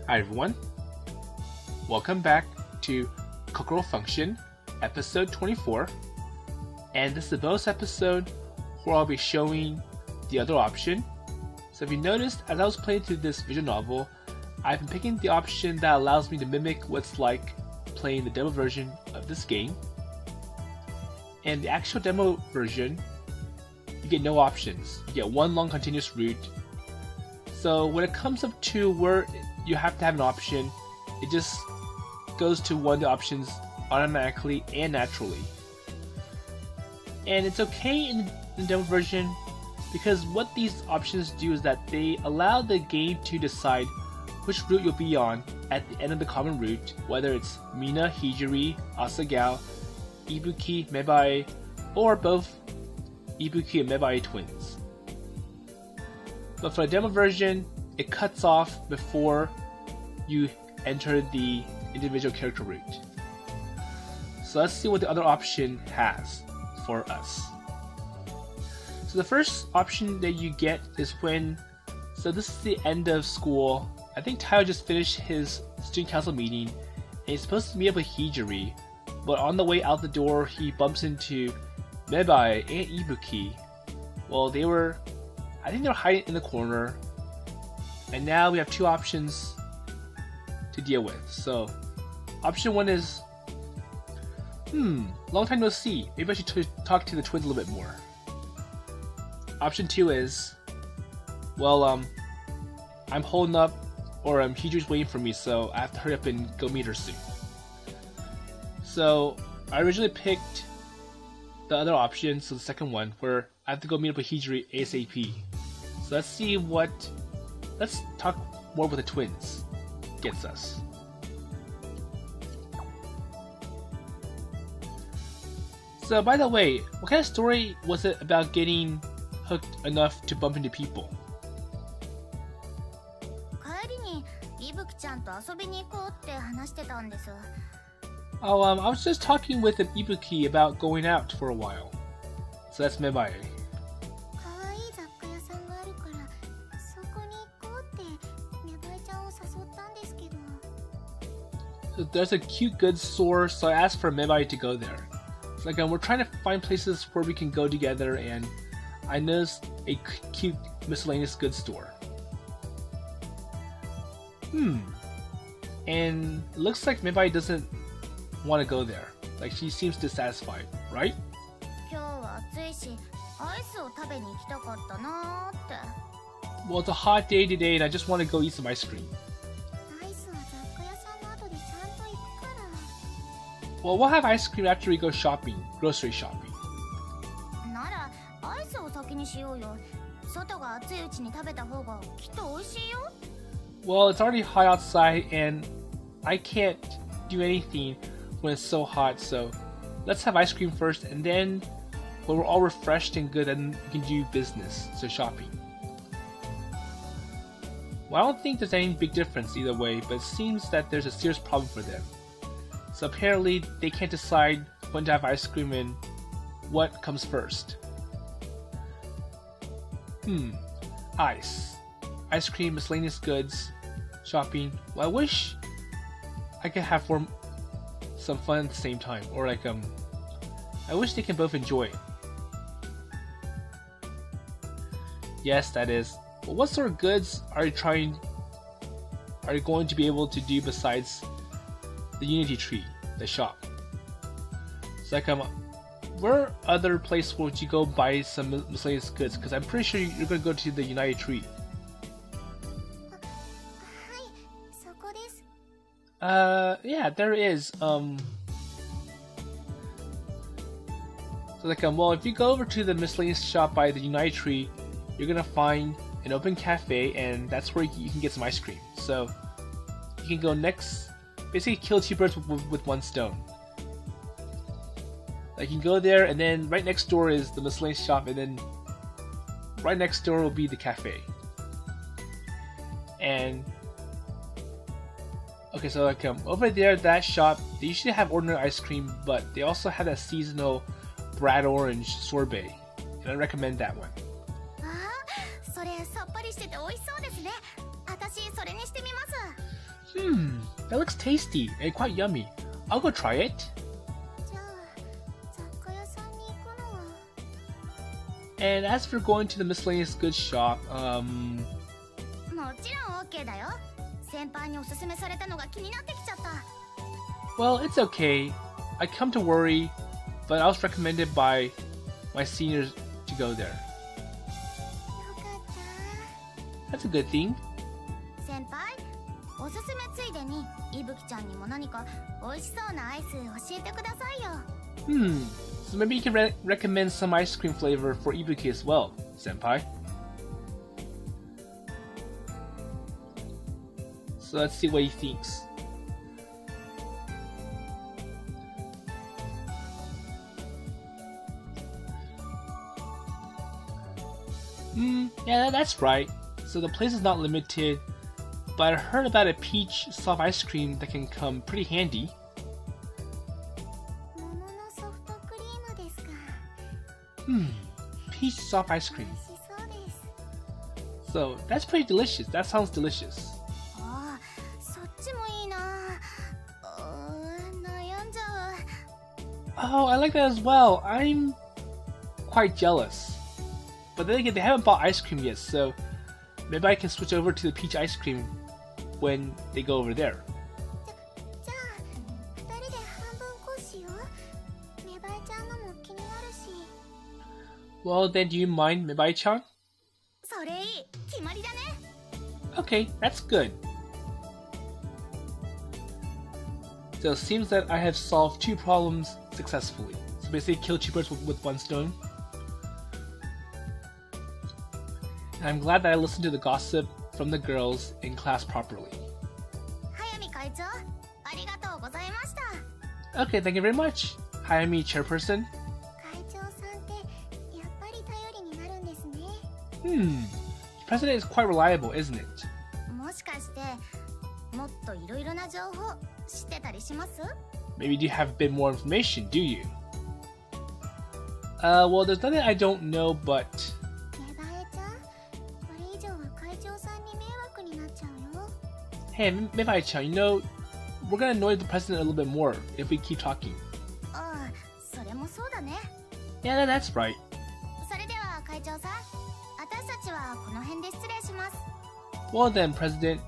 Hi everyone, welcome back to Cocoro Function, episode 24, and this is the bonus episode where I'll be showing the other option. So if you noticed, as I was playing through this visual novel, I've been picking the option that allows me to mimic what's like playing the demo version of this game. And the actual demo version, you get no options. You get one long continuous route. So when it comes up to where you have to have an option, it just goes to one of the options automatically and naturally. And it's okay in the demo version because what these options do is that they allow the game to decide which route you'll be on at the end of the common route, whether it's Mina, Hijiri, Asagao, Ibuki, Mebae, or both Ibuki and Mebae twins. But for the demo version, it cuts off before you enter the individual character route. So let's see what the other option has for us. So the first option that you get is so this is the end of school. I think Taiyou just finished his student council meeting and he's supposed to meet up with Hijiri, but on the way out the door he bumps into Mebae and Ibuki. Well, I think they were hiding in the corner, and now we have two options to deal with. So, option one is, long time no see. Maybe I should talk to the twins a little bit more. Option two is, well, I'm holding up, or Hijiri's waiting for me, so I have to hurry up and go meet her soon. So, I originally picked the other option, so the second one, where I have to go meet up with Hijiri ASAP. So let's talk more with the twins gets us. So by the way, what kind of story was it about getting hooked enough to bump into people? Oh, I was just talking with an Ibuki about going out for a while. So that's Mebae. So there's a cute goods store, so I asked for Mebae to go there. It's like we're trying to find places where we can go together, and I noticed a cute miscellaneous goods store. And it looks like Mebae doesn't want to go there. Like she seems dissatisfied, right? Well, it's a hot day today and I just want to go eat some ice cream. Well, we'll have ice cream after we go shopping, grocery shopping. Well, it's already hot outside and I can't do anything when it's so hot, so let's have ice cream first, and then when we're all refreshed and good, then we can do business, so shopping. Well, I don't think there's any big difference either way, but it seems that there's a serious problem for them. So apparently they can't decide when to have ice cream and what comes first. Ice cream, miscellaneous goods, shopping. Well, I wish I could have some fun at the same time, or I wish they can both enjoy it. Yes, that is. But what sort of goods are you going to be able to do besides the Unity Tree, the shop? It's like where other place would you go buy some miscellaneous goods? Because I'm pretty sure you're going to go to the United Tree. Yeah, there is. So well, if you go over to the miscellaneous shop by the United Tree, you're gonna find an open cafe, and that's where you can get some ice cream. So you can go basically kill two birds with one stone. Like you can go there, and then right next door is the miscellaneous shop, and then right next door will be the cafe. And okay, so over there, that shop, they usually have ordinary ice cream, but they also have that seasonal Brad Orange sorbet, and I recommend that one. That looks tasty and quite yummy. I'll go try it. じゃあ雑貨屋さんに行くのは。 And as for going to the miscellaneous goods shop, もちろん OK だよ。先輩におすすめされたのが気になってきちゃった。 well, it's okay. I come to worry, but I was recommended by my seniors to go there. よかった。 That's a good thing. 先輩、おすすめついでにいぶきちゃんにも何か美味しそうなアイス教えてくださいよ。 So maybe you can recommend some ice cream flavor for Ibuki as well, senpai. So let's see what he thinks. Yeah, that's right. So the place is not limited, but I heard about a peach soft ice cream that can come pretty handy. 桃のソフトクリームですか。 Peach soft ice cream. 美味しそうです。 So that's pretty delicious. That sounds delicious. ああ、そっちもいいな。悩んじゃう。 Oh, I like that as well. I'm quite jealous. But then again, they haven't bought ice cream yet, so maybe I can switch over to the peach ice cream when they go over there. じゃあ、二人で半分こうしよう。メバイちゃんのも気になるし。 Well, then do you mind, Mibai-chan? それいい。決まりだね。 Okay, that's good. So it seems that I have solved two problems successfully. So basically kill two birds with one stone. And I'm glad that I listened to the gossip from the girls in class properly. 早見会長、ありがとうございました。 Okay, thank you very much. Hayami Chairperson. 会長さんってやっぱり頼りになるんですね。 The president is quite reliable, isn't it? もしかしてもっといろいろな情報知ってたりします？ Maybe you have a bit more information, do you? Well, there's nothing I don't know, but... メバエちゃん、これ以上は会長さんに迷惑になっちゃうよ。 Hey, Mibai-chan, you know, we're gonna annoy the president a little bit more if we keep talking. ああ、それもそうだね。 Yeah, that's right. それでは会長さん、私たちはこの辺で失礼します。 Well then, President,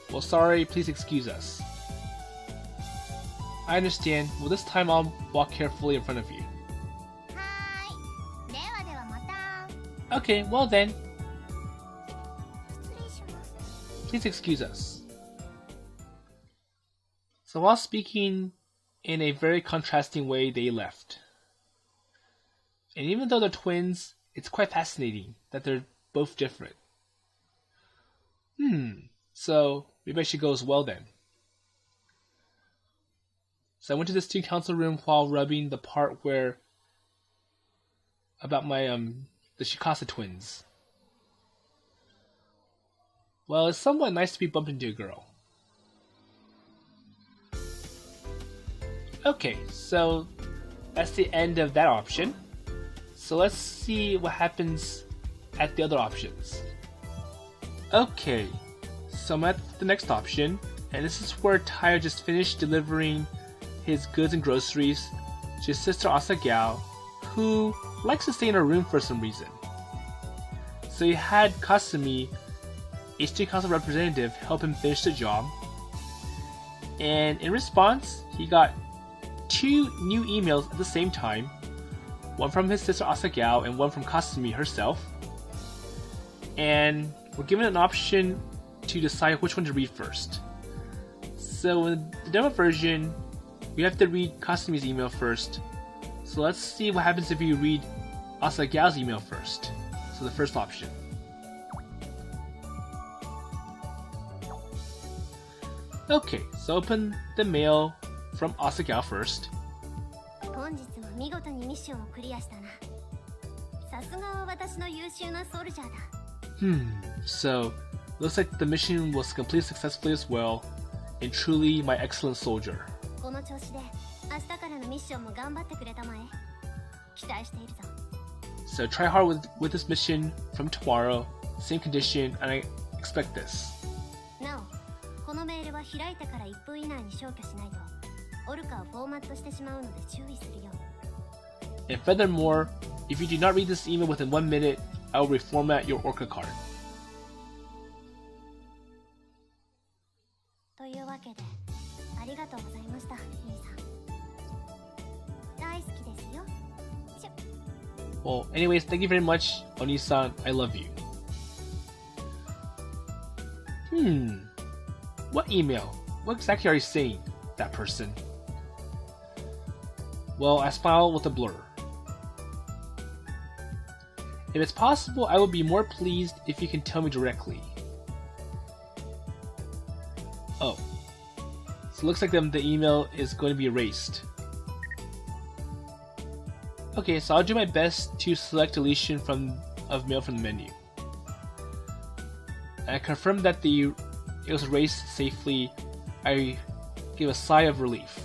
well, sorry, please excuse us. I understand. Well, this time I'll walk carefully in front of you. はーい。ではではまた。 Okay, well then, 失礼します。 please excuse us. So while speaking in a very contrasting way, they left. And even though they're twins, it's quite fascinating that they're both different. So maybe I should go as well then. So I went to the student council room while rubbing the part where about my the Shikasa twins. Well, it's somewhat nice to be bumped into a girl. Okay, so that's the end of that option. So let's see what happens at the other options. Okay, so I'm at the next option, and this is where Taiyou just finished delivering his goods and groceries to his sister Asagao, who likes to stay in her room for some reason. So he had Kasumi, a student council representative, help him finish the job, and in response, he got 2 new emails at the same time, one from his sister Asagao and one from Kasumi herself, and we're given an option to decide which one to read first. So in the demo version, we have to read Kasumi's email first. So let's see what happens if you read Asagao's email first. So the first option. Okay, so open the mail from Asagao first. 本日は見事にミッションをクリアしたな。さすがは私の優秀なソルジャーだ。So looks like the mission was completed successfully as well, and truly my excellent soldier. この調子で明日からのミッションも頑張ってくれたまえ。期待しているぞ。 So try hard with this mission from tomorrow, same condition, and I expect this. なお、この開いてから1分以内に消去しないとオルカをフォーマットしてしまうので注意するよ。 And furthermore, if you do not read this email within 1 minute, I will reformat your Orca card. というわけでありがとうございました、兄さん。大好きですよ。Well, anyways, thank you very much, Oni-san. I love you. What email? What exactly are you saying, that person? Well, I smile with a blur. If it's possible, I would be more pleased if you can tell me directly. Oh. So it looks like the email is going to be erased. Okay, so I'll do my best to select deletion of mail from the menu. And I confirm that it was erased safely. I give a sigh of relief.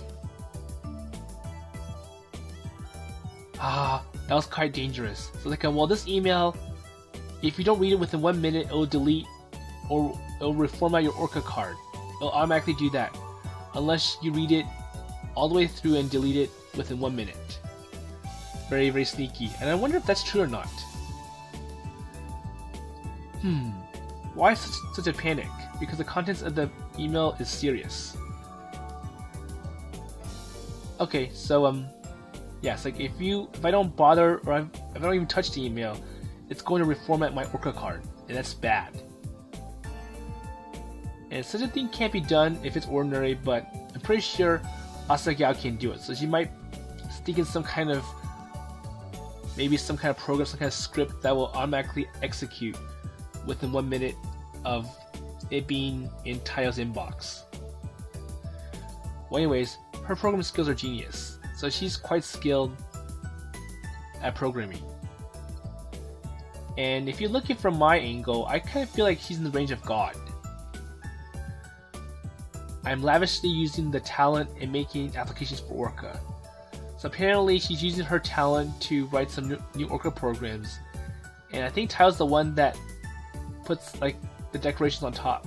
That was quite dangerous. So like, well, this email, if you don't read it within 1 minute, it will delete or it will reformat your Orca card. It will automatically do that, unless you read it all the way through and delete it within 1 minute. Very, very sneaky. And I wonder if that's true or not. Why such a panic? Because the contents of the email is serious. Okay, so yeah, it's like if I don't bother or if I don't even touch the email, it's going to reformat my Orca card, and that's bad. And such a thing can't be done if it's ordinary, but I'm pretty sure Asagao can do it. So she might stick in some kind of program, some kind of script that will automatically execute within 1 minute of it being in Taiyou's inbox. Well, anyways, her programming skills are genius. So she's quite skilled at programming. And if you look at it from my angle, I kind of feel like she's in the range of God. I'm lavishly using the talent in making applications for Orca. So apparently she's using her talent to write some new Orca programs. And I think Taiyou's the one that puts like the decorations on top.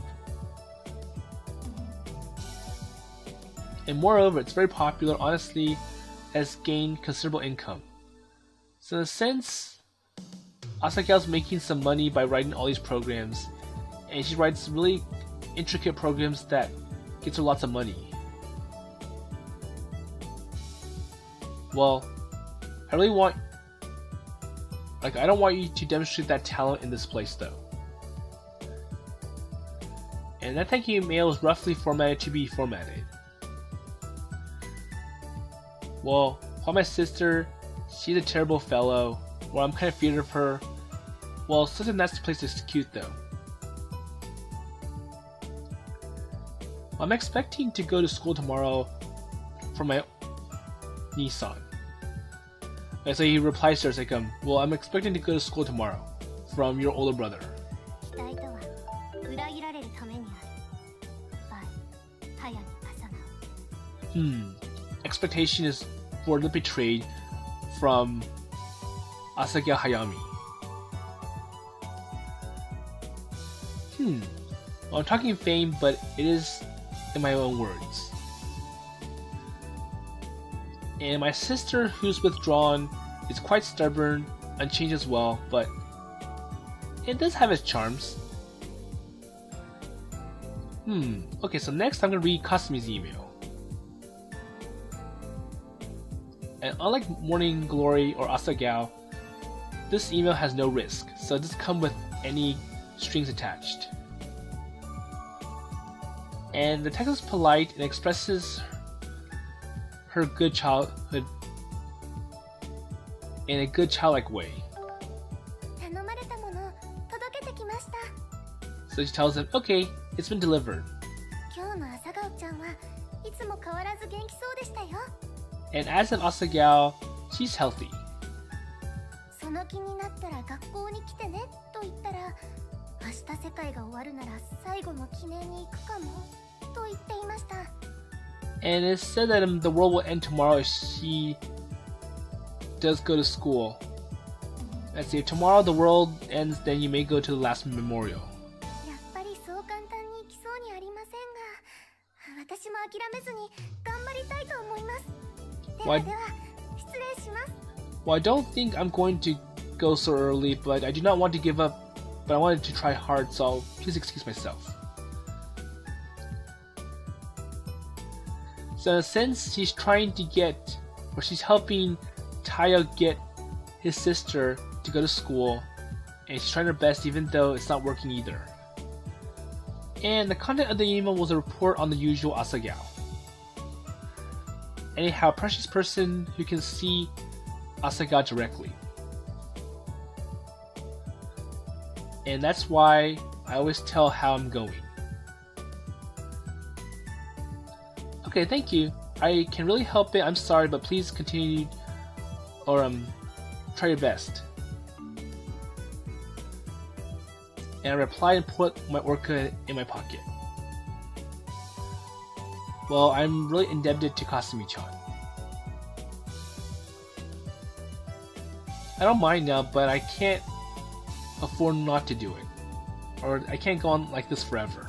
And moreover, it's very popular, honestly, has gained considerable income. So in a sense, Asagao's making some money by writing all these programs, and she writes really intricate programs that gets her lots of money. Well, I don't want you to demonstrate that talent in this place though. And that thank you mail is roughly formatted to be formatted. Well, for my sister, she's a terrible fellow. Well, I'm kind of feared of her. Well, such a nice place to execute though. I'm expecting to go to school tomorrow for my Nissan. And so he replies to her, like, well, I'm expecting to go to school tomorrow from your older brother. Expectation is for the betrayed from Asagao Hayami. Well, I'm talking fame, but it is in my own words. And my sister, who's withdrawn, is quite stubborn, unchanged as well, but it does have its charms. Okay, so next I'm gonna read Kasumi's email. And unlike Morning Glory or Asagao, this email has no risk, so it doesn't come with any strings attached. And the text is polite and expresses her good childhood in a good childlike way. So she tells him, okay, it's been delivered. And as an Asagao, she's healthy. And it's said that the world will end tomorrow if she does go to school. Let's see, if tomorrow the world ends, then you may go to the last memorial. Well, では失礼します。 well, I don't think I'm going to go so early, but I do not want to give up. But I wanted to try hard, so please excuse myself. So since she's trying to get, or she's helping Taiyou get his sister to go to school, and she's trying her best even though it's not working either. And the content of the email was a report on the usual Asagao. Anyhow, a precious person who can see Asagao directly. And that's why I always tell how I'm going. Okay, thank you. I can really help it. I'm sorry, but please continue or try your best. And I replied and put my orca in my pocket. Well, I'm really indebted to Kasumi-chan. I don't mind now, but I can't afford not to do it. Or I can't go on like this forever.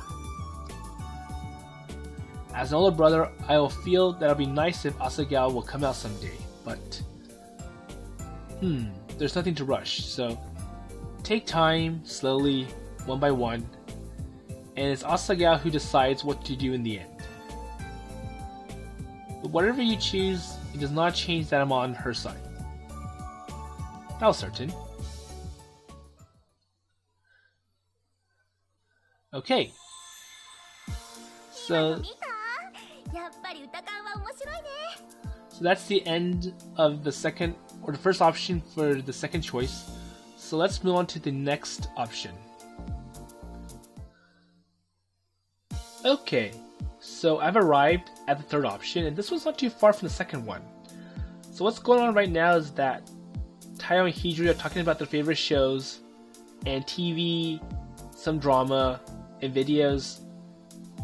As an older brother, I will feel that it'll be nice if Asagao will come out someday, but there's nothing to rush, so take time, slowly, one by one, and it's Asagao who decides what to do in the end. But whatever you choose, it does not change that I'm on her side. That was certain. Okay. So that's the end of the second, or the first option for the second choice. So let's move on to the next option. Okay, so I've arrived at the third option, and this was not too far from the second one. So what's going on right now is that Taiyou and Hijiri are talking about their favorite shows, and TV, some drama, and videos,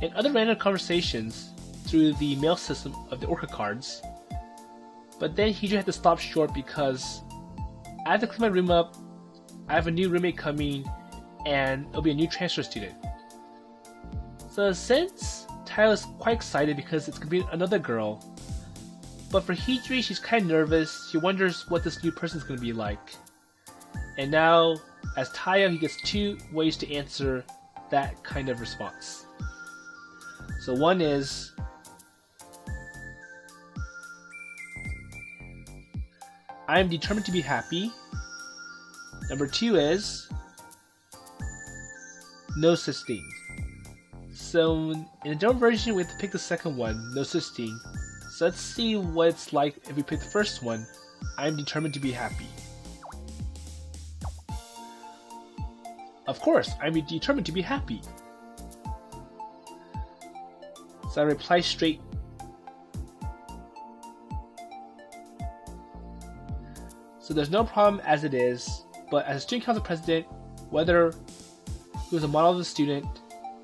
and other random conversations through the mail system of the orca cards. But then Hijiri had to stop short because I have to clean my room up, I have a new roommate coming, and it'll be a new transfer student. So since Taiyou is quite excited because it's going to be another girl, but for Hijiri she's kind of nervous, she wonders what this new person is going to be like. And now, as Taiyou, he gets two ways to answer that kind of response. So one is, I am determined to be happy. Number two is, no such thing. So in the general version, we have to pick the second one, no such thing. So let's see what it's like if we pick the first one, I am determined to be happy. Of course, I'm determined to be happy. So I reply straight. So there's no problem as it is, but as a student council president, whether who is a model of the student,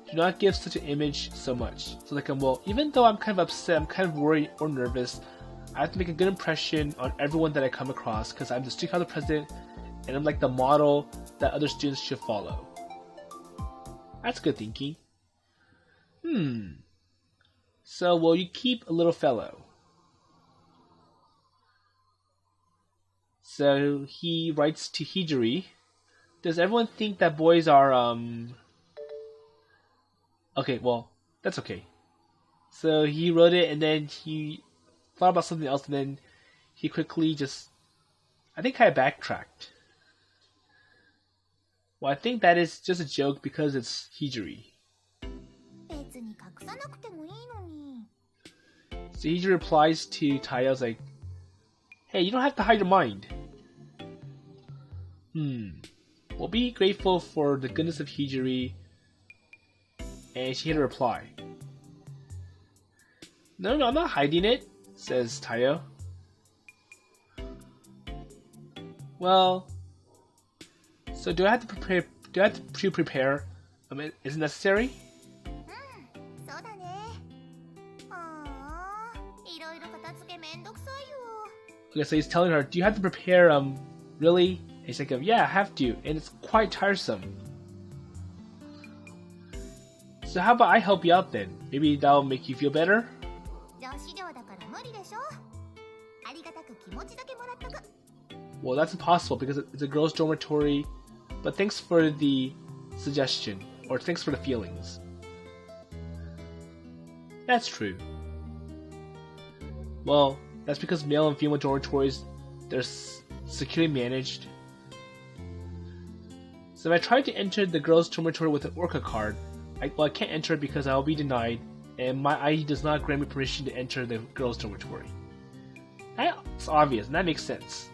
do not give such an image so much. So like, well, even though I'm kind of upset, I'm kind of worried or nervous, I have to make a good impression on everyone that I come across because I'm the student council president and I'm like the model that other students should follow. That's good thinking. So will you keep a little fellow? So he writes to Hijiri. Does everyone think that boys are Okay, well, that's okay. So he wrote it and then he thought about something else and then he quickly just, I think, kind of backtracked. Well, I think that is just a joke because it's Hijiri. So Hijiri replies to Taiyou's like, hey, you don't have to hide your mind. Well, be grateful for the goodness of Hijiri. And she hit a reply. No, I'm not hiding it, says Taiyou. Well, so do I have to prepare? Do I have to pre-prepare? Is it necessary? Okay, so he's telling her, do you have to prepare? Really? And she's like, yeah, I have to, and it's quite tiresome. So how about I help you out then? Maybe that'll make you feel better? Well, that's impossible because it's a girls' dormitory, but thanks for the suggestion, or thanks for the feelings. That's true. Well, that's because male and female dormitories, they're securely managed. So if I tried to enter the girls' dormitory with an Orca card, I can't enter it because I'll be denied, and my ID does not grant me permission to enter the girls' dormitory. That's obvious, and that makes sense.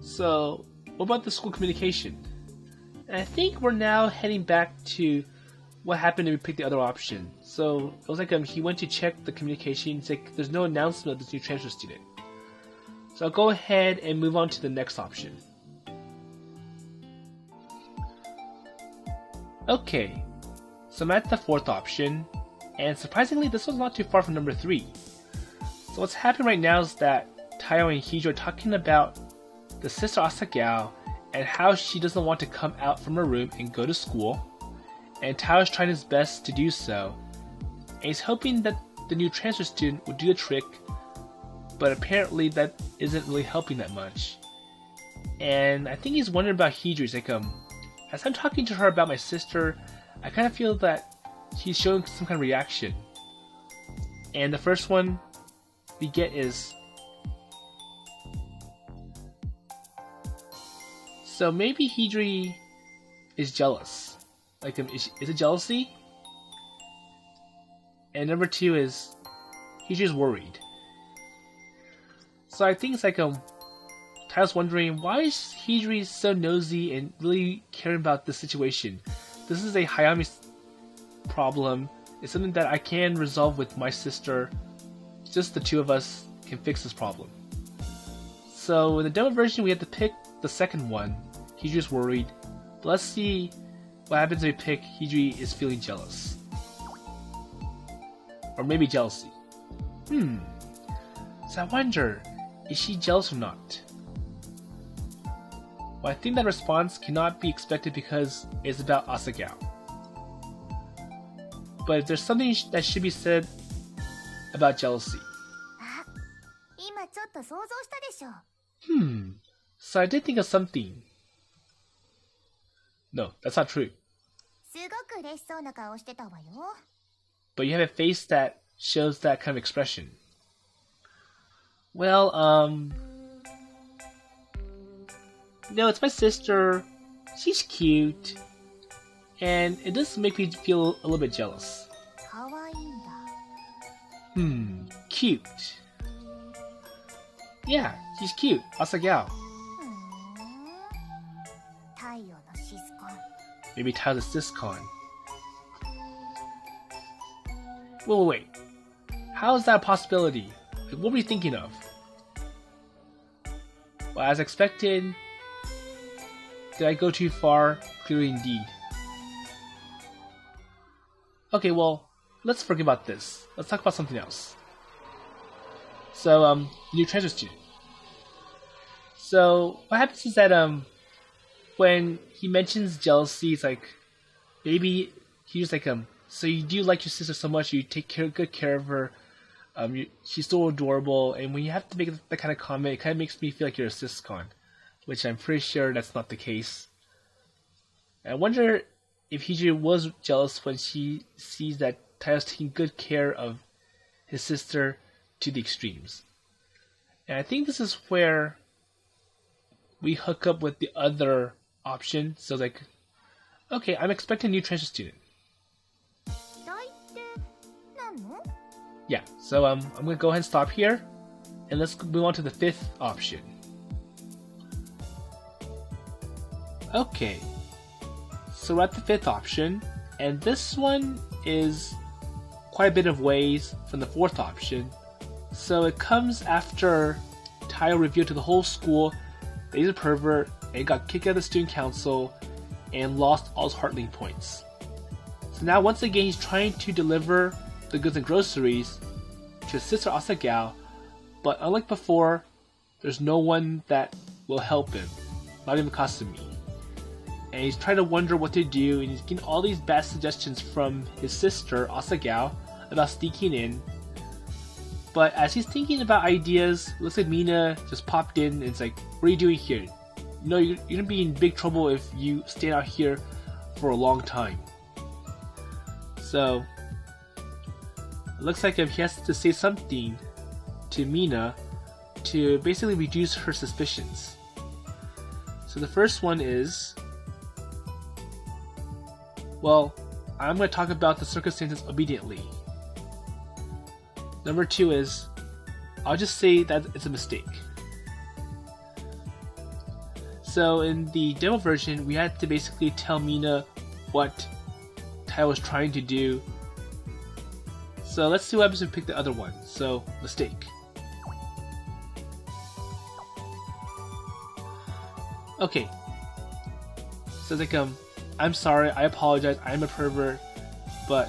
So what about the school communication? And I think we're now heading back to what happened when we picked the other option. So it was like he went to check the communication. It's like there's no announcement of this new transfer student. So I'll go ahead and move on to the next option. Okay, so I'm at the fourth option, and surprisingly this was not too far from number 3. So what's happening right now is that Taiyou and Hijiri are talking about the sister Asagao and how she doesn't want to come out from her room and go to school, and Taiyou is trying his best to do so, and he's hoping that the new transfer student would do the trick, but apparently that isn't really helping that much. And I think he's wondering about Hijiri. He's like, as I'm talking to her about my sister, I kind of feel that she's showing some kind of reaction. And the first one we get is, so maybe Hijiri is jealous. Like, is it jealousy? And number 2 is, Hijiri's worried. So I think it's like, Taiyou's wondering, why is Hijiri so nosy and really caring about this situation? This is a Hayami problem. It's something that I can resolve with my sister. Just the two of us can fix this problem. So in the demo version, we have to pick the second one. Hijiri's worried. But let's see what happens if we pick Hijiri is feeling jealous. Or maybe jealousy. So I wonder, is she jealous or not? Well, I think that response cannot be expected because it's about Asagao. But if there's something that should be said about jealousy. So I did think of something. No, that's not true. But you have a face that shows that kind of expression. Well, no, it's my sister. She's cute. And it does make me feel a little bit jealous. Cute. Yeah, she's cute. Asagao. Maybe Taiyou's a siscon. Wait. How is that a possibility? What were you thinking of? Well, as expected, did I go too far? Clearly indeed. Okay, well, let's forget about this. Let's talk about something else. So, new transfer student. So, what happens is that, when he mentions jealousy, it's like, maybe he's like, so you do like your sister so much, you take good care of her, she's so adorable, and when you have to make that kind of comment, it kind of makes me feel like you're a siscon, which I'm pretty sure that's not the case. And I wonder if Hijiri was jealous when she sees that Taiyou's taking good care of his sister to the extremes. And I think this is where we hook up with the other option. So like, okay, I'm expecting a new transfer student. Yeah, so I'm gonna go ahead and stop here, and let's move on to the fifth option. Okay, so we're at the fifth option, and this one is quite a bit of ways from the fourth option. So it comes after Taiyou revealed to the whole school that he's a pervert and got kicked out of the student council and lost all his heartling points. So now once again he's trying to deliver the goods and groceries to his sister Asagao, but unlike before, there's no one that will help him, not even Kasumi. And he's trying to wonder what to do, and he's getting all these bad suggestions from his sister Asagao about sneaking in But as he's thinking about ideas, looks like Mina just popped in and it's like, what are you doing here? You know, you're gonna be in big trouble if you stay out here for a long time. So, it looks like he has to say something to Mina to basically reduce her suspicions. So the first one is, well, I'm going to talk about the circumstances immediately. Number 2 is, I'll just say that it's a mistake. So in the demo version, we had to basically tell Mina what Taiyou was trying to do. So let's see what happens if we pick the other one. So, mistake. Okay. So like, I'm sorry, I apologize, I'm a pervert, but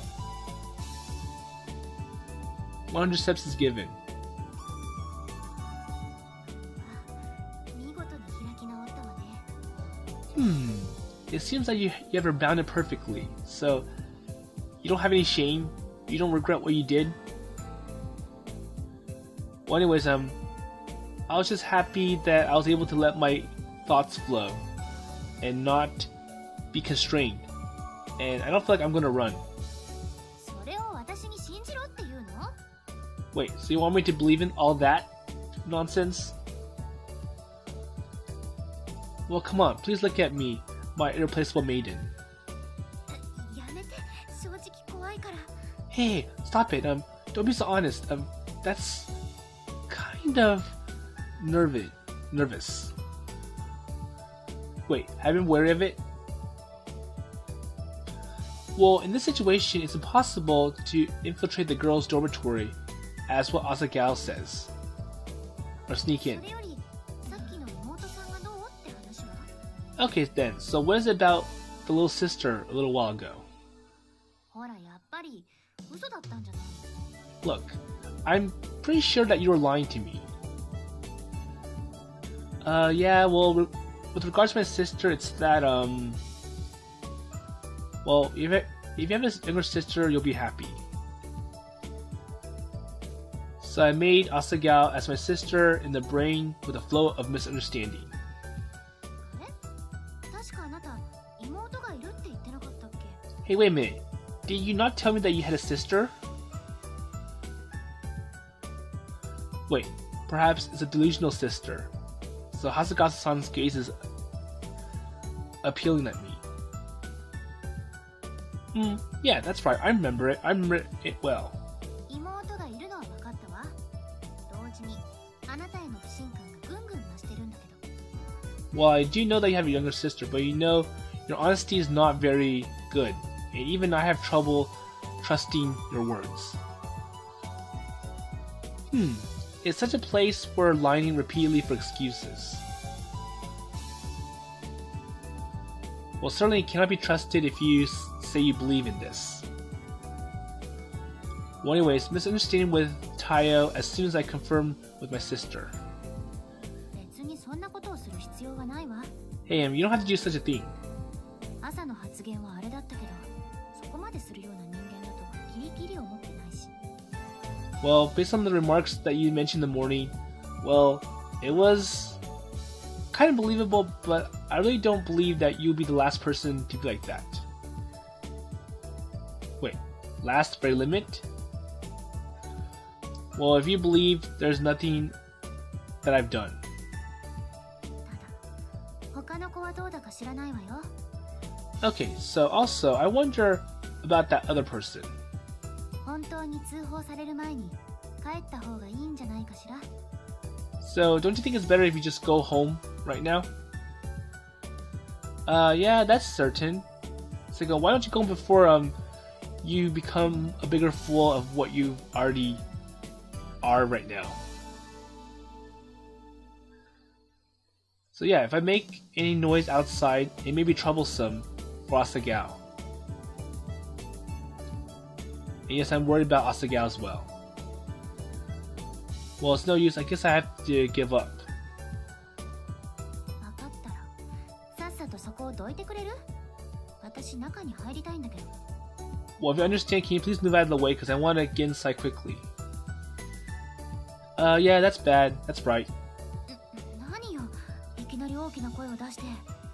100 steps is given. It seems like you have rebounded perfectly, so you don't have any shame, you don't regret what you did. Well anyways, I was just happy that I was able to let my thoughts flow and not be constrained, and I don't feel like I'm gonna run. Wait, so you want me to believe in all that nonsense? Well, come on, please look at me, my irreplaceable maiden. Hey, stop it, don't be so honest, that's kind of nervous. Wait, have you been wary of it? Well, in this situation, it's impossible to infiltrate the girls' dormitory, as what Asagao says. Or sneak in. Okay then, so what is it about the little sister a little while ago? Look, I'm pretty sure that you were lying to me. Yeah, well, with regards to my sister, it's that, well, if you have a younger sister, you'll be happy. So I made Asagao as my sister in the brain with a flow of misunderstanding. Hey, wait a minute. Did you not tell me that you had a sister? Wait, perhaps it's a delusional sister. So Hasagawa-san's gaze is appealing at me. Yeah, that's right. I remember it. I remember it well. Well, I do know that you have a younger sister, but you know, your honesty is not very good, and even I have trouble trusting your words. It's such a place for lying repeatedly for excuses. Well, certainly it cannot be trusted if you say you believe in this. Well, anyways, misunderstanding with Taiyou as soon as I confirm with my sister. Hey, you don't have to do such a thing. Well, based on the remarks that you mentioned in the morning, well, it was kind of believable, but I really don't believe that you'll be the last person to be like that. Wait, last very limit? Well, if you believe, there's nothing that I've done. Okay, so also, I wonder about that other person. So, don't you think it's better if you just go home right now? Yeah, that's certain. So, why don't you go before you become a bigger fool of what you already are right now? So yeah, if I make any noise outside, it may be troublesome for Asagao. And yes, I'm worried about Asagao as well. Well, it's no use, I guess I have to give up. Well, if you understand, can you please move out of the way because I want to get inside quickly. Yeah, that's bad. That's right. 何よ、いきなり大きな声を出して。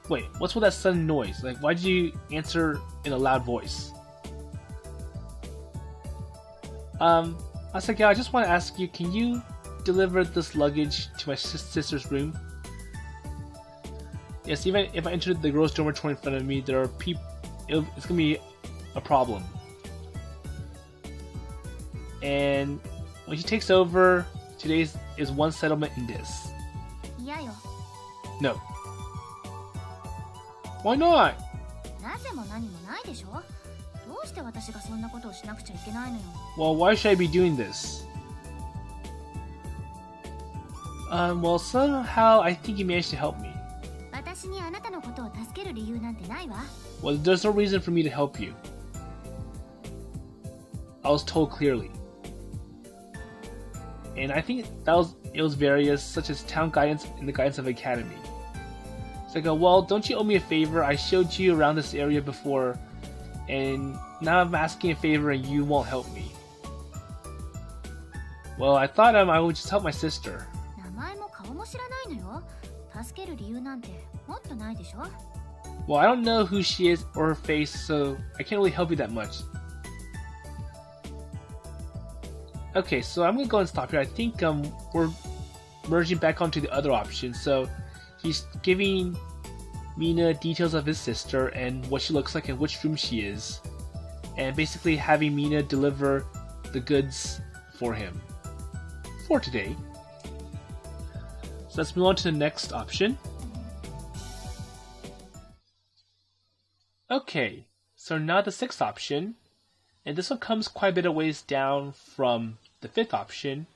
Wait, what's with that sudden noise? Like, why'd you answer in a loud voice? Asagao, I just want to ask you, can you deliver this luggage to my sister's room? Yes, even if I enter the girls' dormitory in front of me, there are people. It's gonna be a problem. And when she takes over, today's is one settlement in this. 嫌よ。 No. Why not? なぜも何もないでしょ。どうして私がそんなことをしなくちゃいけないのよ。Well, why should I be doing this? Well, somehow I think you managed to help me. 私にあなたのことを助ける理由なんてないわ。Well, there's no reason for me to help you. I was told clearly. And I think it was various, such as town guidance and the guidance of academy. It's like, well, don't you owe me a favor? I showed you around this area before, and now I'm asking a favor and you won't help me. Well, I thought I would just help my sister. 名前も顔も知らないのよ。助ける理由なんてもっとないでしょ。Well, I don't know who she is or her face, so I can't really help you that much. Okay, so I'm gonna go and stop here. I think we're merging back onto the other option. So he's giving Mina details of his sister and what she looks like and which room she is, and basically having Mina deliver the goods for him for today. So let's move on to the next option. Okay, so now the sixth option, and this one comes quite a bit of ways down from the fifth option.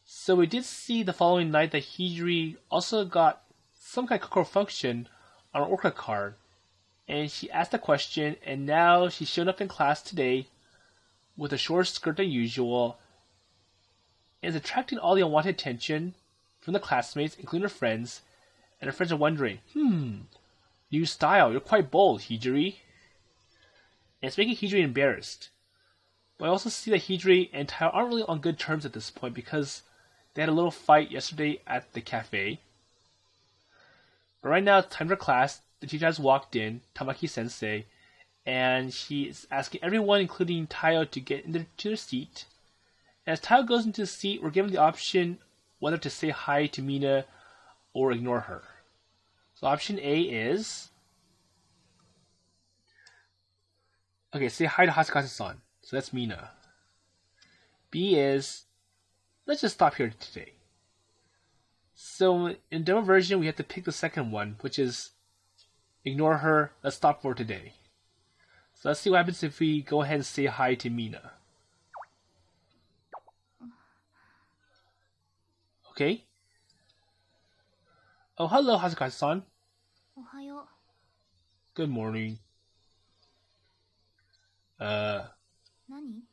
So we did see the following night that Hijiri also got some kind of Cocoro Function on an orca card, and she asked a question, and now she showed up in class today with a shorter skirt than usual, and is attracting all the unwanted attention from the classmates, including her friends, and her friends are wondering, new style, you're quite bold, Hijiri. And it's making Hijiri embarrassed. But I also see that Hijiri and Taiyou aren't really on good terms at this point because they had a little fight yesterday at the cafe. But right now it's time for class. The teacher has walked in, Tamaki-sensei, and she is asking everyone, including Taiyou, to get into their seat. And as Taiyou goes into the seat, we're given the option whether to say hi to Mina or ignore her. So option A is... Okay, say hi to Hasukase-san. So that's Mina. B is... Let's just stop here today. So in demo version, we have to pick the second one, which is ignore her, let's stop for today. So let's see what happens if we go ahead and say hi to Mina. Okay. Oh, hello, Hasukase-san. おはよう。 Good morning. 何？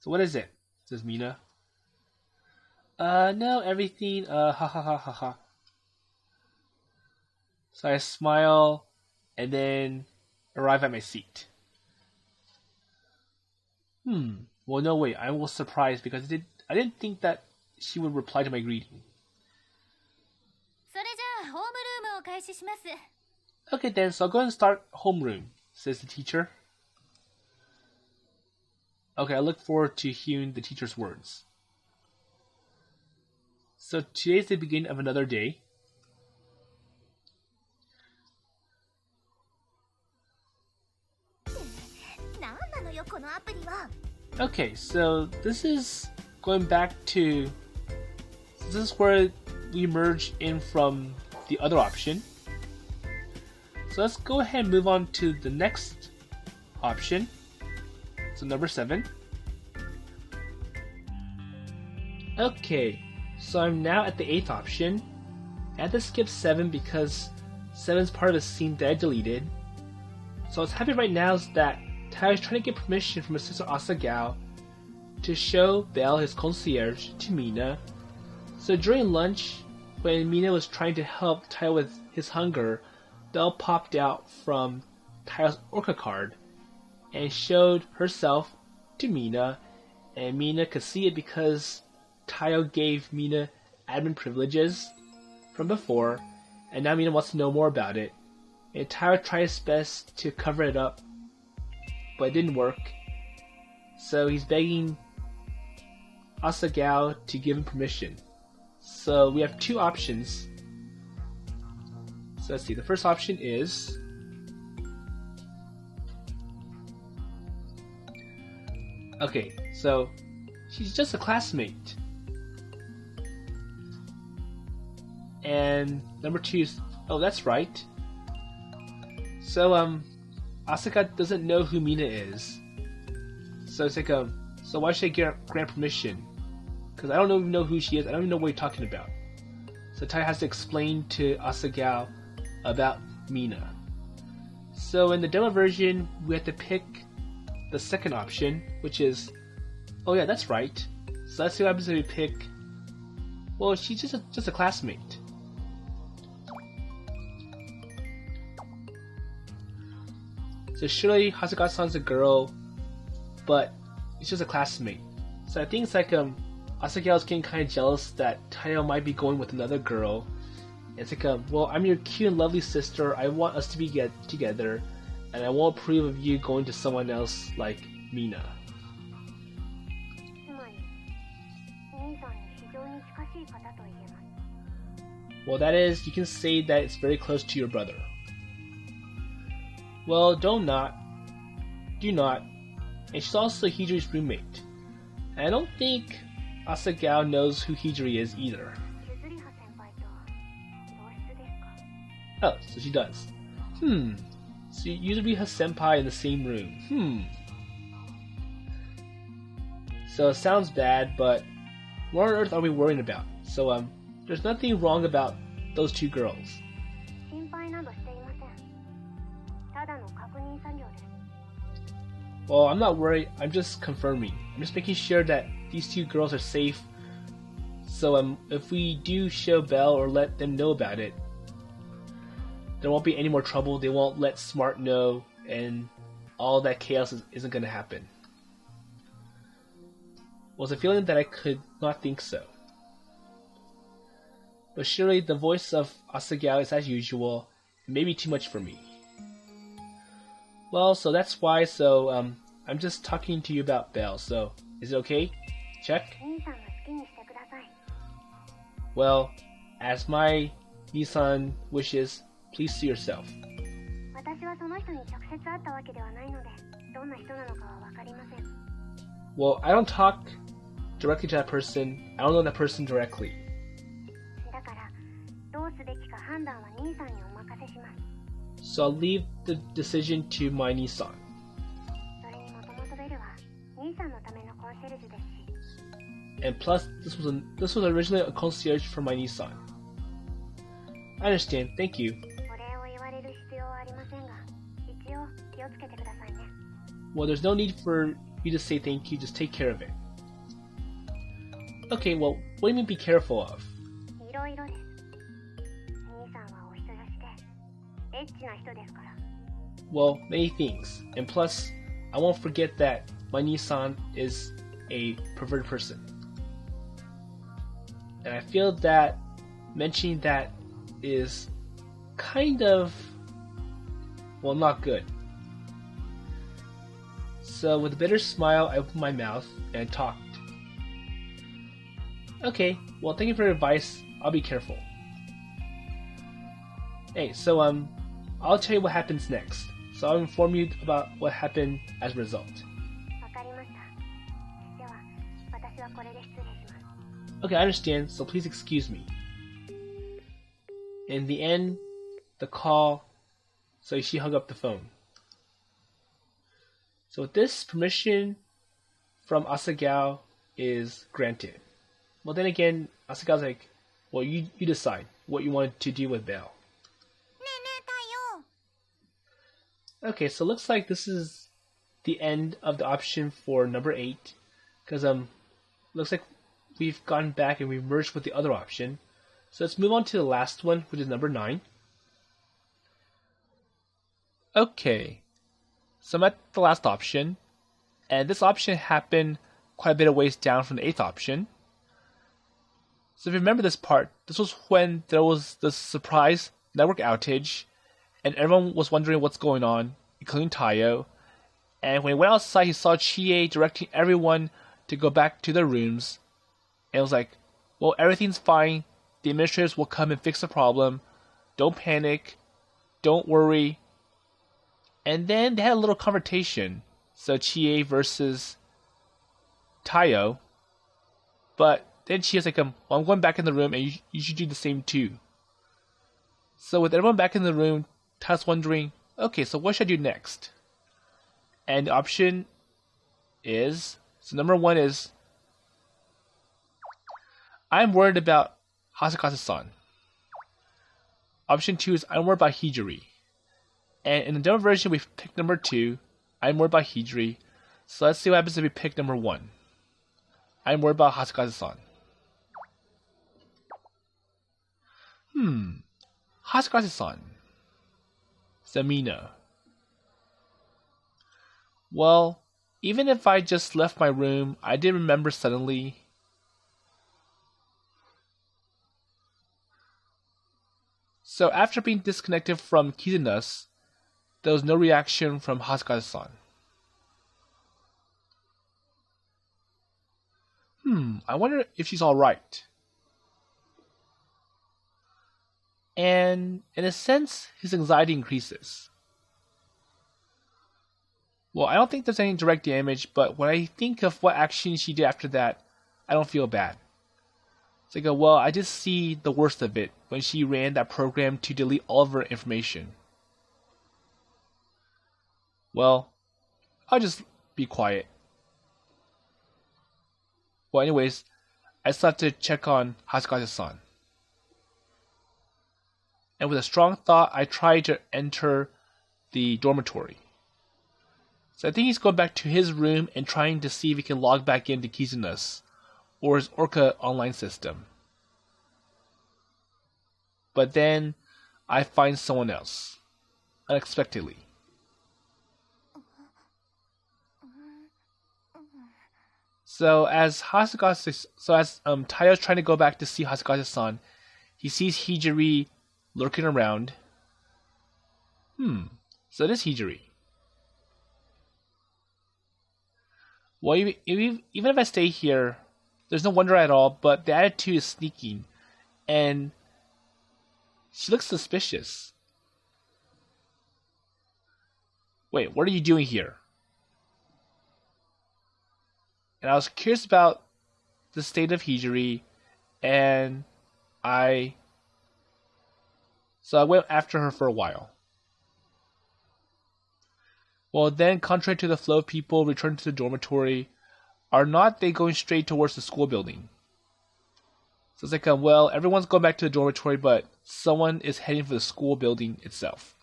So what is it? Says Mina. No, everything, ha ha ha ha ha. So I smile, and then arrive at my seat. Well, no, wait, I was surprised because I didn't think that she would reply to my greeting. それじゃあホームルームを開始します。 Okay then, so I'll go ahead and start homeroom, says the teacher. Okay, I look forward to hearing the teacher's words. So today's the beginning of another day. Okay, so this is going back to... This is where we merge in from the other option. So let's go ahead and move on to the next option. So number 7. Okay, so I'm now at the 8th option. I had to skip 7 because 7 is part of the scene that I deleted. So what's happening right now is that Taiyou is trying to get permission from his sister Asagao to show Belle, his concierge, to Mina. So during lunch, when Mina was trying to help Taiyou with his hunger, Belle popped out from Taiyou's orca card and showed herself to Mina, and Mina could see it because Taiyou gave Mina admin privileges from before, and now Mina wants to know more about it. And Taiyou tried his best to cover it up, but it didn't work. So he's begging Asagao to give him permission. So we have two options. So let's see, the first option is okay, so she's just a classmate. And number two is, oh, that's right. So Asaka doesn't know who Mina is. So it's like so why should I grant permission? Because I don't even know who she is. I don't even know what you're talking about. So Tai has to explain to Asagao about Mina. So in the demo version, we have to pick the second option, which is, oh yeah, that's right. So let's see what happens if we pick, well, she's just a classmate. So surely Hasegawa-san's a girl, but it's just a classmate. So I think it's like Asagao's getting kind of jealous that Taiyou might be going with another girl. It's like well, I'm your cute and lovely sister. I want us to be together, and I won't approve of you going to someone else like Mina. Well, that is, you can say that it's very close to your brother. Well, do not, and she's also Hijiri's roommate. And I don't think Asagao knows who Hijiri is either. Oh, so she does. So Yuzuri has senpai in the same room. So it sounds bad, but what on earth are we worrying about? So there's nothing wrong about those two girls. Well, I'm not worried, I'm just confirming. I'm just making sure that these two girls are safe. So if we do show Belle or let them know about it, there won't be any more trouble. They won't let Smart know, and all that chaos isn't going to happen. Was a feeling that I could not think so. But surely the voice of Asagao is as usual, maybe too much for me. Well, so that's why, I'm just talking to you about Belle, so is it okay? Check? Well, as my Nissan wishes, please see yourself. Well, I don't talk directly to that person. I don't know that person directly. So I'll leave the decision to my Nissan. And plus, this was originally a concierge for my Nissan. I understand, thank you. Well, there's no need for you to say thank you, just take care of it. Okay, well, what do you mean be careful of? Well, many things. And plus, I won't forget that my Nissan is a perverted person. And I feel that mentioning that is kind of, well, not good. So with a bitter smile, I opened my mouth and talked. Okay, well, thank you for your advice. I'll be careful. Hey, so I'll tell you what happens next. So I'll inform you about what happened as a result. Okay, I understand, so please excuse me. In the end, the call, so she hung up the phone. So with this, permission from Asagao is granted. Well, then again, Asagao's like, well, you decide what you want to do with Belle. Okay, so it looks like this is the end of the option for number 8, because looks like we've gone back and we've merged with the other option. So let's move on to the last one, which is number 9. Okay, so I'm at the last option, and this option happened quite a bit of ways down from the 8th option. So if you remember this part, this was when there was the surprise network outage, and everyone was wondering what's going on, including Taiyou. And when he went outside, he saw Chie directing everyone to go back to their rooms. And it was like, well, everything's fine. The administrators will come and fix the problem. Don't panic. Don't worry. And then they had a little confrontation. So Chie versus Taiyou. But then Chie's like, well, I'm going back in the room, and you should do the same too. So with everyone back in the room, Taiyou's wondering, okay, so what should I do next? And the option is, so number 1 is, I'm worried about Hasakase-san. Option 2 is, I'm worried about Hijiri. And in the demo version, we've picked number 2, I'm worried about Hijiri. So let's see what happens if we pick number 1. I'm worried about Hasakase-san. Hasakase-san. Samina. Well, even if I just left my room, I did remember suddenly. So after being disconnected from Kizuna's, there was no reaction from Hasakase-san. I wonder if she's alright. And in a sense, his anxiety increases. Well, I don't think there's any direct damage, but when I think of what action she did after that, I don't feel bad. It's like, well, I just see the worst of it when she ran that program to delete all of her information. Well, I'll just be quiet. Well, anyways, I just have to check on Hasakase-san. And with a strong thought, I try to enter the dormitory. So I think he's going back to his room and trying to see if he can log back into Kizuna's or his Orca online system. But then I find someone else, unexpectedly. So as Taiyou's trying to go back to see Hasakase-san, he sees Hijiri lurking around. So it is Hijiri. Well, even if I stay here, there's no wonder at all, but the attitude is sneaking, and she looks suspicious. Wait, what are you doing here? And I was curious about the state of Hijiri, and so I went after her for a while. Well, then, contrary to the flow of people returning to the dormitory, are not they going straight towards the school building? So it's like, well, everyone's going back to the dormitory, but someone is heading for the school building itself.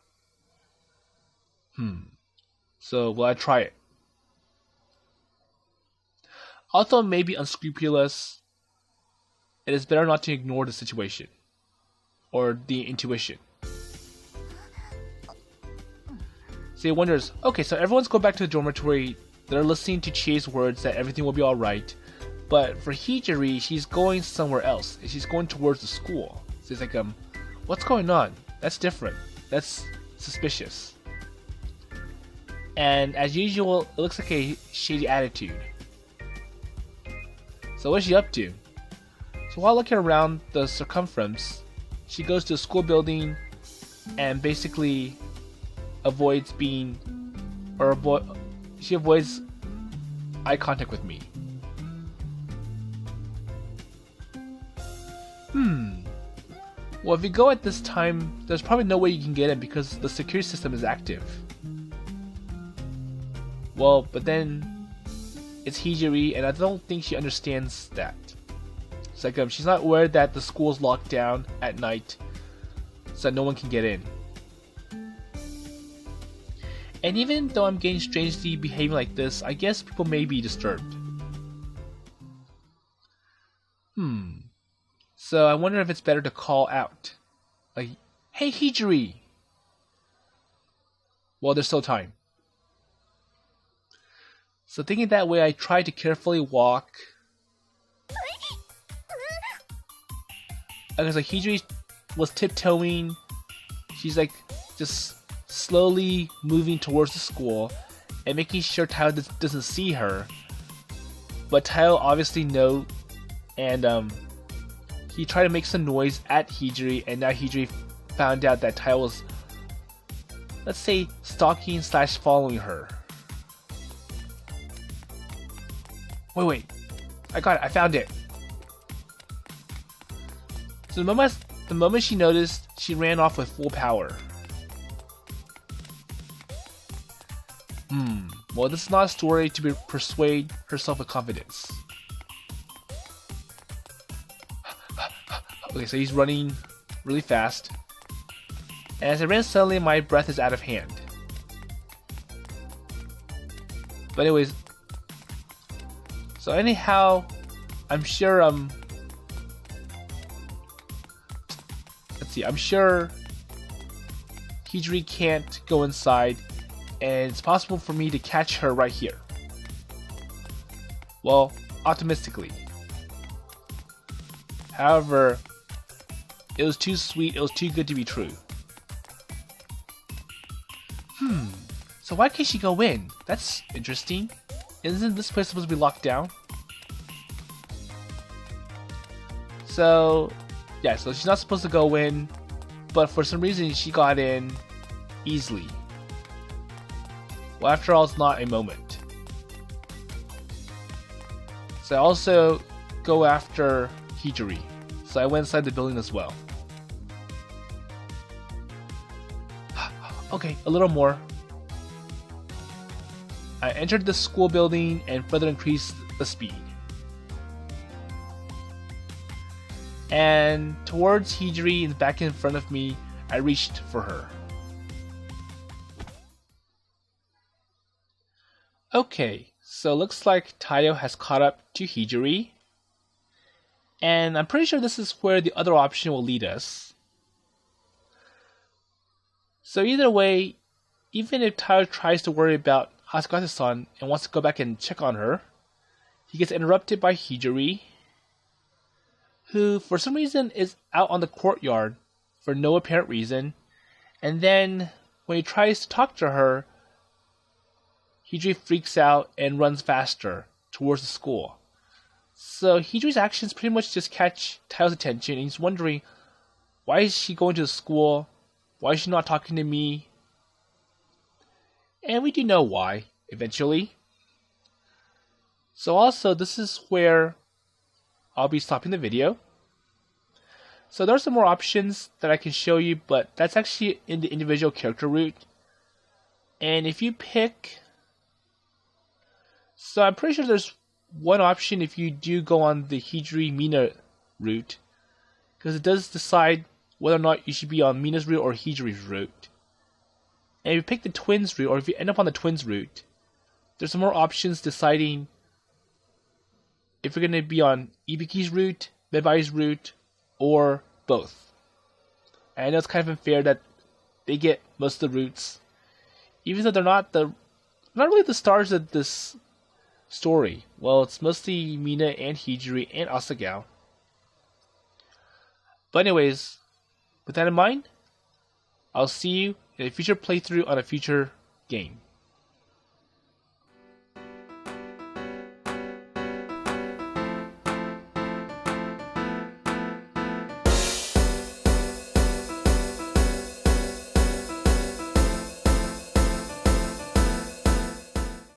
So, will I try it? Although it may be unscrupulous, it is better not to ignore the situation. Or the intuition. So he wonders, okay, so everyone's going back to the dormitory, they're listening to Chie's words that everything will be alright, but for Hijiri, she's going somewhere else, and she's going towards the school. So he's like, what's going on? That's different. That's suspicious. And as usual, it looks like a shady attitude. So what's she up to? So while looking around the circumference, she goes to the school building and basically avoids she avoids eye contact with me. Well, if you go at this time, there's probably no way you can get in because the security system is active. Well, but then it's Hijiri, and I don't think she understands that. It's like she's not aware that the school's locked down at night, so that no one can get in. And even though I'm getting strangely behaving like this, I guess people may be disturbed. So I wonder if it's better to call out. Like, hey Hijiri! Well, there's still time. So thinking that way, I try to carefully walk because like Hijiri was tiptoeing. She's like just slowly moving towards the school and making sure Taiyou doesn't see her. But Taiyou obviously knows, and he tried to make some noise at Hijiri, and now Hijiri found out that Taiyou was, let's say, stalking / following her. Wait, I got it, I found it. So the moment she noticed, she ran off with full power. Well, this is not a story to persuade herself with confidence. Okay, so he's running really fast. And as I ran suddenly, my breath is out of hand. But anyways, so anyhow, I'm sure let's see, I'm sure Hijiri can't go inside, and it's possible for me to catch her right here. Well, optimistically. However, it was too sweet, it was too good to be true. So why can't she go in? That's interesting. Isn't this place supposed to be locked down? So, yeah, so she's not supposed to go in, but for some reason she got in easily. Well, after all, it's not a moment. So I also go after Hijiri. So I went inside the building as well. Okay, a little more. I entered the school building and further increased the speed. And towards Hijiri and back in front of me, I reached for her. Okay, so looks like Taiyou has caught up to Hijiri. And I'm pretty sure this is where the other option will lead us. So either way, even if Taiyou tries to worry about Hasukase-san and wants to go back and check on her, he gets interrupted by Hijiri, who for some reason is out on the courtyard for no apparent reason, and then when he tries to talk to her, Hijiri freaks out and runs faster towards the school. So Hijiri's actions pretty much just catch Taiyou's attention, and he's wondering, why is she going to the school? Why is she not talking to me? And we do know why, eventually. So also, this is where I'll be stopping the video. So there are some more options that I can show you, but that's actually in the individual character route. And if you pick... So I'm pretty sure there's one option if you do go on the Hijiri Mina route, because it does decide whether or not you should be on Mina's route or Hijiri's route. And if you pick the twins route, or if you end up on the twins route, there's some more options deciding if you're going to be on Ibiki's route, Bebai's route, or both. And I know it's kind of unfair that they get most of the routes, even though they're not really the stars of this story. Well, it's mostly Mina and Hijiri and Asagao. But anyways, with that in mind, I'll see you in a future playthrough on a future game.